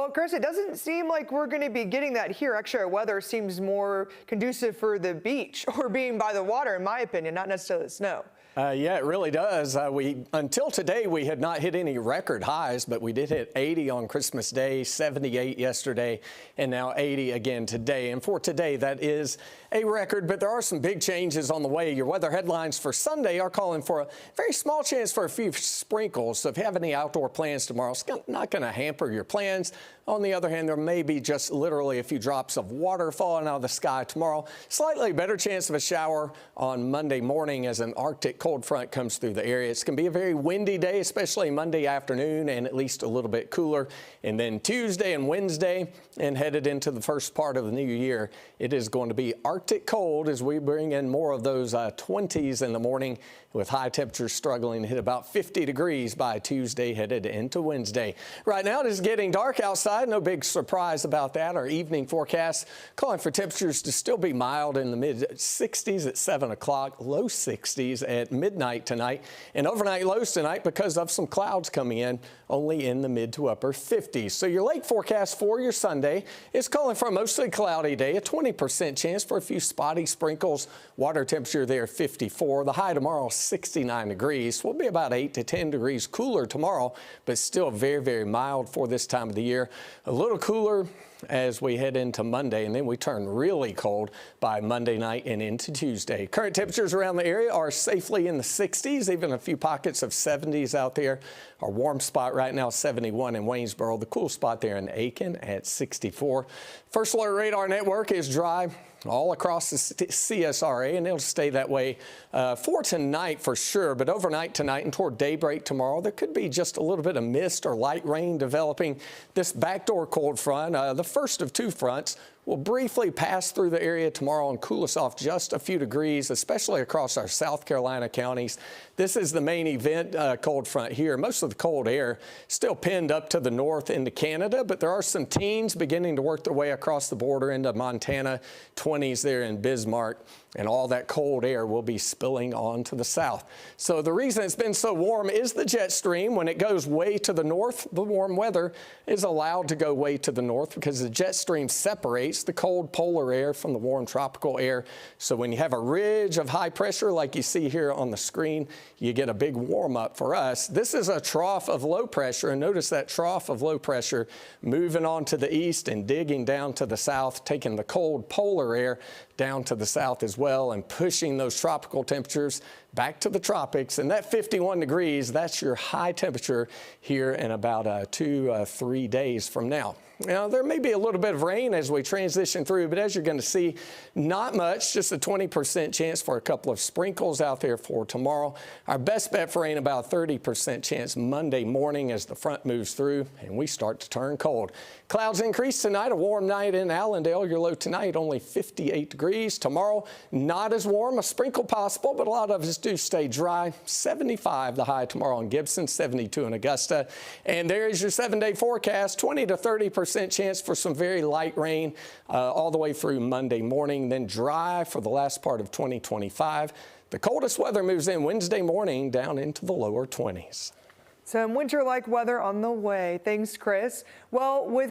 Well, Chris, it doesn't seem like we're going to be getting that here. Actually, our weather seems more conducive for the beach or being by the water, in my opinion, not necessarily the snow. Yeah, it really does. Until today, we had not hit any record highs, but we did hit 80 on Christmas Day, 78 yesterday, and now 80 again today. And for today, that is a record, but there are some big changes on the way. Your weather headlines for Sunday are calling for a very small chance for a few sprinkles. So if you have any outdoor plans tomorrow, it's not going to hamper your plans. On the other hand, there may be just literally a few drops of water falling out of the sky tomorrow. Slightly better chance of a shower on Monday morning as an Arctic cold front comes through the area. It's going to be a very windy day, especially Monday afternoon, and at least a little bit cooler. And then Tuesday and Wednesday, and headed into the first part of the new year, it is going to be Arctic cold as we bring in more of those 20s in the morning, with high temperatures struggling to hit about 50 degrees by Tuesday headed into Wednesday. Right now it is getting dark outside. No big surprise about that. Our evening forecast calling for temperatures to still be mild in the mid-60s at 7 o'clock, low 60s at midnight tonight, and overnight lows tonight because of some clouds coming in only in the mid to upper 50s. So your late forecast for your Sunday is calling for a mostly cloudy day, a 20% chance for a few spotty sprinkles. Water temperature there 54. The high tomorrow 69 degrees. We'll be about 8 to 10 degrees cooler tomorrow, but still very, very mild for this time of the year. A little cooler as we head into Monday, and then we turn really cold by Monday night and into Tuesday. Current temperatures around the area are safely in the 60s, even a few pockets of 70s out there. Our warm spot right now 71 in Waynesboro, the cool spot there in Aiken at 64. First Alert Radar Network is dry all across the CSRA, and it'll stay that way for tonight for sure. But overnight tonight and toward daybreak tomorrow, there could be just a little bit of mist or light rain developing. This backdoor cold front, the first of two fronts, will briefly pass through the area tomorrow and cool us off just a few degrees, especially across our South Carolina counties. This is the main event cold front here. Most of the cold air still pinned up to the north into Canada, but there are some teens beginning to work their way across the border into Montana, 20s there in Bismarck, and all that cold air will be spilling on to the south. So the reason it's been so warm is the jet stream. When it goes way to the north, the warm weather is allowed to go way to the north because the jet stream separates the cold polar air from the warm tropical air. So when you have a ridge of high pressure like you see here on the screen, you get a big warm up for us. This is a trough of low pressure, and notice that trough of low pressure moving on to the east and digging down to the south, taking the cold polar air down to the south as well and pushing those tropical temperatures back to the tropics. And that 51 degrees, that's your high temperature here in about 2-3 days from now. Now, there may be a little bit of rain as we transition through, but as you're going to see, not much, just a 20% chance for a couple of sprinkles out there for tomorrow. Our best bet for rain, about 30% chance Monday morning as the front moves through and we start to turn cold. Clouds increase tonight, a warm night in Allendale. Your low tonight, only 58 degrees. Tomorrow, not as warm, a sprinkle possible, but a lot of us do stay dry. 75 the high tomorrow in Gibson, 72 in Augusta. And there is your 7-day forecast, 20 to 30% chance for some very light rain all the way through Monday morning, then dry for the last part of 2025. The coldest weather moves in Wednesday morning down into the lower 20s. Some winter-like weather on the way. Thanks, Chris. Well, with